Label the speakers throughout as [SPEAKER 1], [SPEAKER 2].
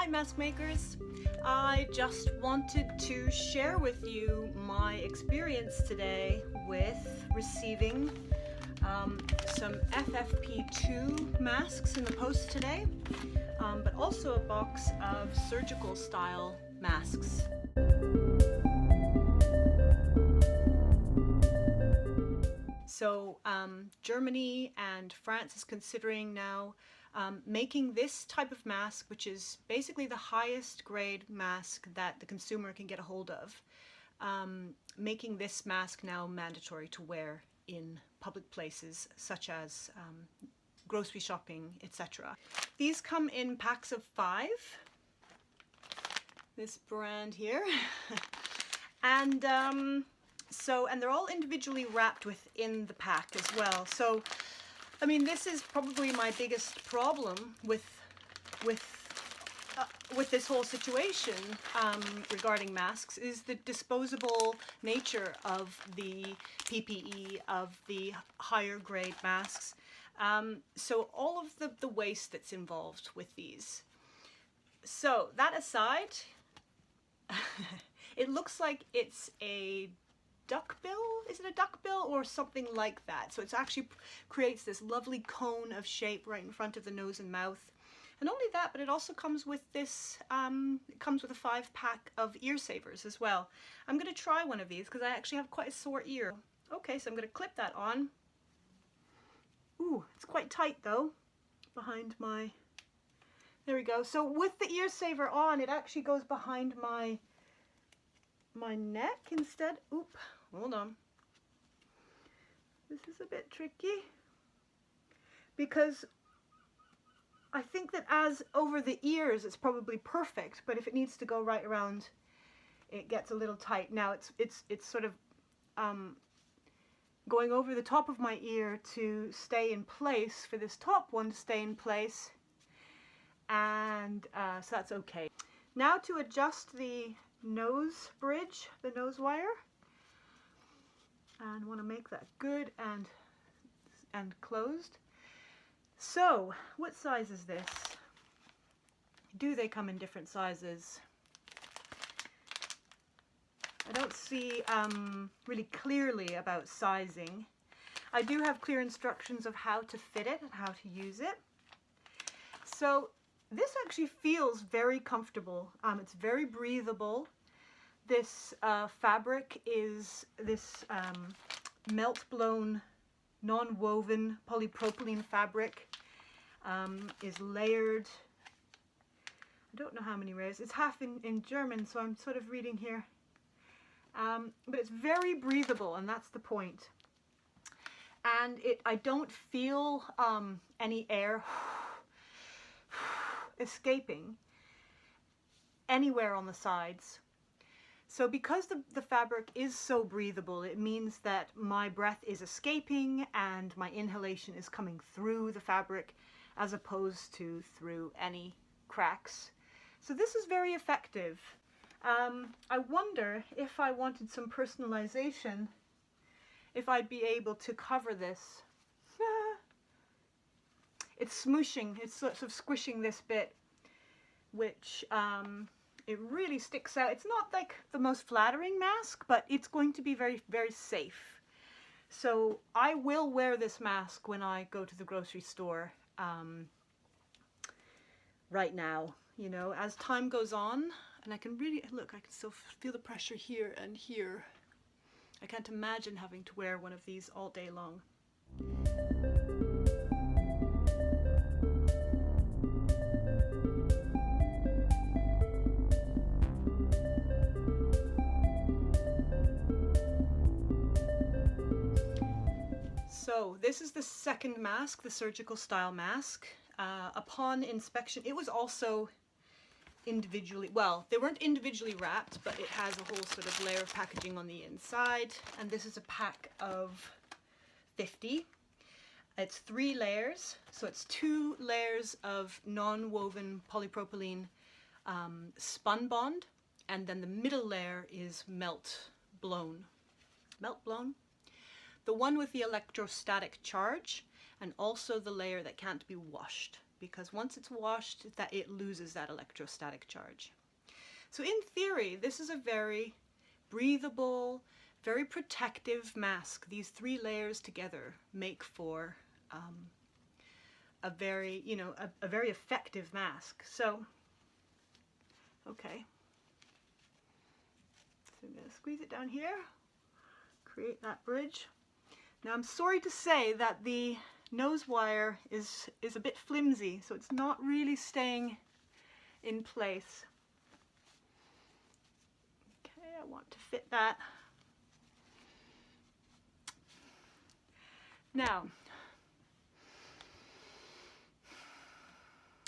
[SPEAKER 1] Hi mask makers! I just wanted to share with you my experience today with receiving some FFP2 masks in the post today, but also a box of surgical style masks. So Germany and France is considering now making this type of mask, which is basically the highest grade mask that the consumer can get a hold of, making this mask now mandatory to wear in public places such as grocery shopping, etc. These come in packs of 5, this brand here, and they're all individually wrapped within the pack as well. So I mean, this is probably my biggest problem with this whole situation regarding masks, is the disposable nature of the PPE, of the higher grade masks. So all of the waste that's involved with these. So that aside, it looks like it's a duckbill. Is it a duckbill or something like that? So it actually creates this lovely cone of shape right in front of the nose and mouth. And only that, but it also comes with this, it comes with a 5-pack of ear savers as well. I'm going to try one of these because I actually have quite a sore ear. Okay, so I'm going to clip that on. Ooh, it's quite tight though, behind my, there we go. So with the ear saver on, it actually goes behind my neck instead. Oop, hold on. This is a bit tricky because I think that as over the ears it's probably perfect, but if it needs to go right around, it gets a little tight. Now it's sort of going over the top of my ear to stay in place, for this top one to stay in place, and so that's okay. Now to adjust the nose bridge, the nose wire, and want to make that good and closed. So what size is this? Do they come in different sizes? I don't see really clearly about sizing. I do have clear instructions of how to fit it and how to use it. So this actually feels very comfortable. It's very breathable. This fabric is this melt-blown, non-woven polypropylene fabric. Is layered. I don't know how many layers. It's half in German, so I'm sort of reading here. But it's very breathable, and that's the point. And I don't feel any air escaping anywhere on the sides. So because the fabric is so breathable, it means that my breath is escaping and my inhalation is coming through the fabric as opposed to through any cracks. So this is very effective. I wonder if I wanted some personalization, if I'd be able to cover this. It's smooshing, it's sort of squishing this bit, which it really sticks out. It's not like the most flattering mask, but it's going to be very, very safe. So I will wear this mask when I go to the grocery store right now, you know, as time goes on. And I can really, look, I can still feel the pressure here and here. I can't imagine having to wear one of these all day long. So this is the second mask, the surgical style mask. Upon inspection, it was also individually, well, they weren't individually wrapped, but it has a whole sort of layer of packaging on the inside. And this is a pack of 50. It's 3 layers, so it's 2 layers of non-woven polypropylene spun bond, and then the middle layer is melt blown. The one with the electrostatic charge, and also the layer that can't be washed because once it's washed, that it loses that electrostatic charge. So in theory, this is a very breathable, very protective mask. These 3 layers together make for a very, you know, a very effective mask. So, okay. So I'm going to squeeze it down here, create that bridge. Now I'm sorry to say that the nose wire is a bit flimsy, so it's not really staying in place. Okay, I want to fit that. Now,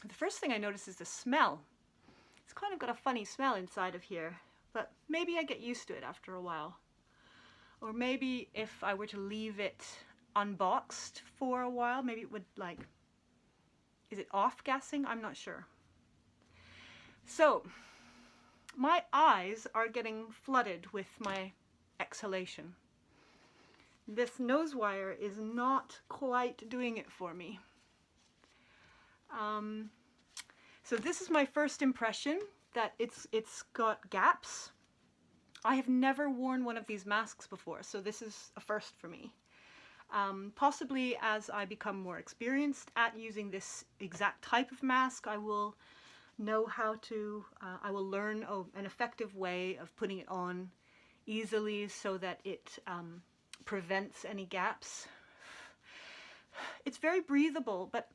[SPEAKER 1] the first thing I notice is the smell. It's kind of got a funny smell inside of here, but maybe I get used to it after a while. Or maybe if I were to leave it unboxed for a while, maybe it would, like, is it off-gassing? I'm not sure. So, my eyes are getting flooded with my exhalation. This nose wire is not quite doing it for me. So this is my first impression, that it's got gaps. I have never worn one of these masks before, so this is a first for me. Possibly as I become more experienced at using this exact type of mask, I will know how to, I will learn an effective way of putting it on easily so that it prevents any gaps. It's very breathable, but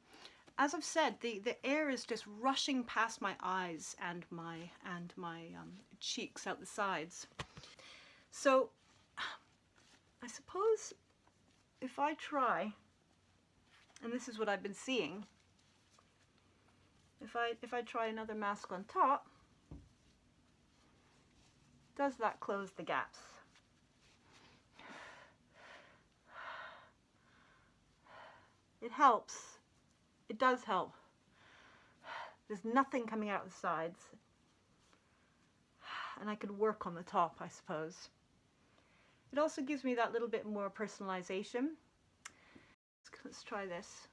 [SPEAKER 1] as I've said, the air is just rushing past my eyes and my cheeks out the sides. So I suppose if I try, and this is what I've been seeing, if I try another mask on top, does that close the gaps? It helps. It does help. There's nothing coming out of the sides. And I could work on the top, I suppose. It also gives me that little bit more personalization. Let's try this.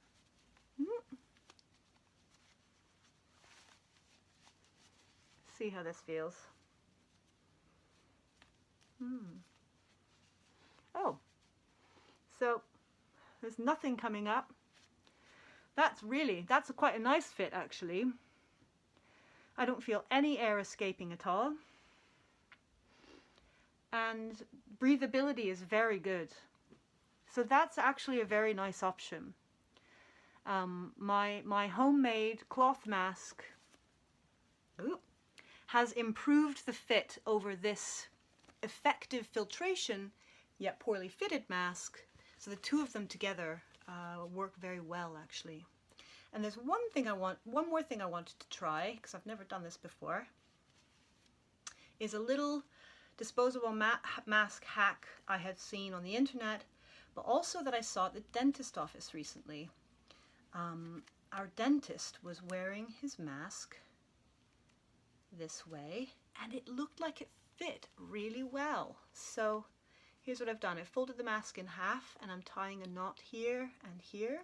[SPEAKER 1] See how this feels. Oh, so there's nothing coming up. That's quite a nice fit actually. I don't feel any air escaping at all. And breathability is very good. So that's actually a very nice option. My homemade cloth mask has improved the fit over this effective filtration yet poorly fitted mask. So the two of them together work very well actually. And there's one more thing I wanted to try, because I've never done this before, is a little disposable mask hack I have seen on the internet, but also that I saw at the dentist office recently. Our dentist was wearing his mask this way, and it looked like it fit really well. So here's what I've done. I folded the mask in half, and I'm tying a knot here and here.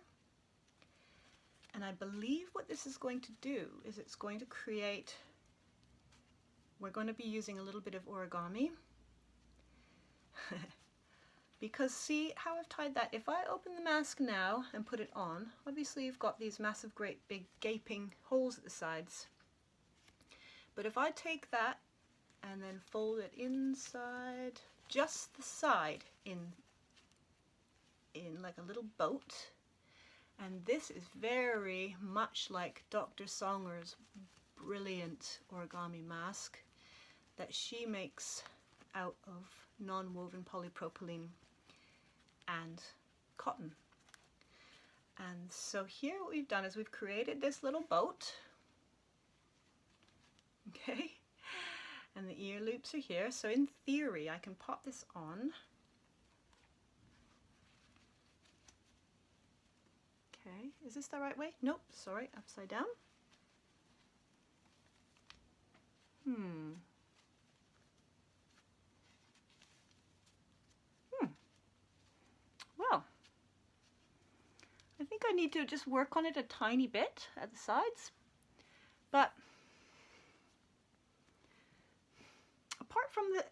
[SPEAKER 1] And I believe what this is going to do is it's going to create, we're going to be using a little bit of origami. Because see how I've tied that? If I open the mask now and put it on, obviously you've got these massive, great big gaping holes at the sides. But if I take that and then fold it inside, just the side in like a little boat, and this is very much like Dr. Songer's brilliant origami mask that she makes out of non-woven polypropylene and cotton. And so here what we've done is we've created this little boat, okay, and the ear loops are here. So in theory I can pop this on. Okay, is this the right way? Nope, sorry, upside down. Well, I think I need to just work on it a tiny bit at the sides. But apart from the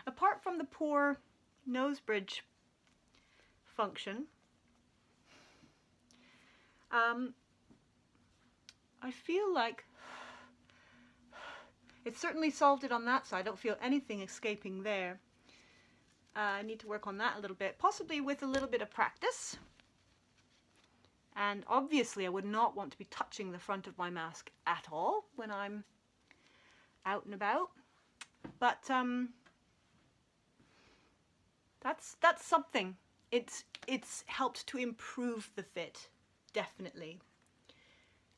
[SPEAKER 1] apart from the poor nose bridge function, I feel like it certainly solved it on that side. I don't feel anything escaping there. I need to work on that a little bit, possibly with a little bit of practice. And obviously I would not want to be touching the front of my mask at all when I'm out and about. But that's something. It's helped to improve the fit, definitely.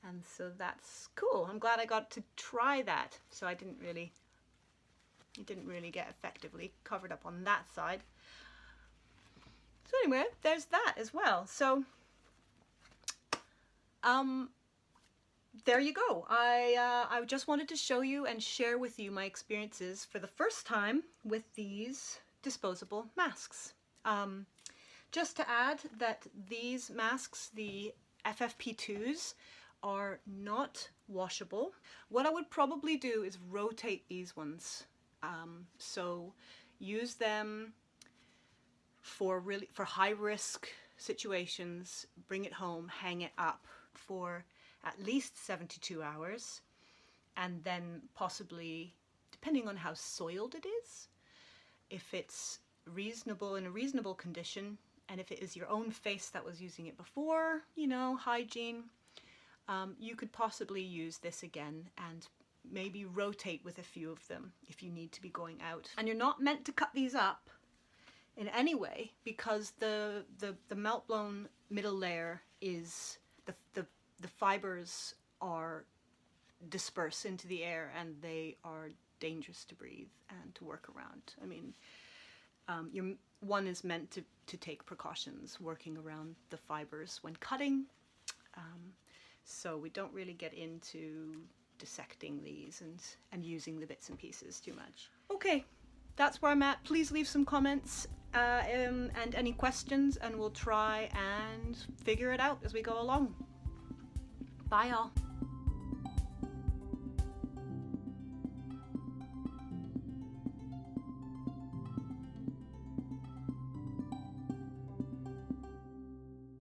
[SPEAKER 1] And so that's cool. I'm glad I got to try that. So it didn't really get effectively covered up on that side. So anyway, there's that as well. So there you go. I just wanted to show you and share with you my experiences for the first time with these disposable masks. Just to add that these masks, the FFP2s, are not washable. What I would probably do is rotate these ones. So use them for high risk situations, bring it home, hang it up for at least 72 hours, and then possibly, depending on how soiled it is, if it's reasonable, in a reasonable condition, and if it is your own face that was using it before, you know, hygiene, you could possibly use this again and maybe rotate with a few of them if you need to be going out. And you're not meant to cut these up in any way, because the melt blown middle layer is, the fibers are dispersed into the air and they are dangerous to breathe and to work around. I mean, one is meant to take precautions working around the fibers when cutting. So we don't really get into dissecting these and using the bits and pieces too much. Okay, that's where I'm at. Please leave some comments and any questions, and we'll try and figure it out as we go along. Bye all.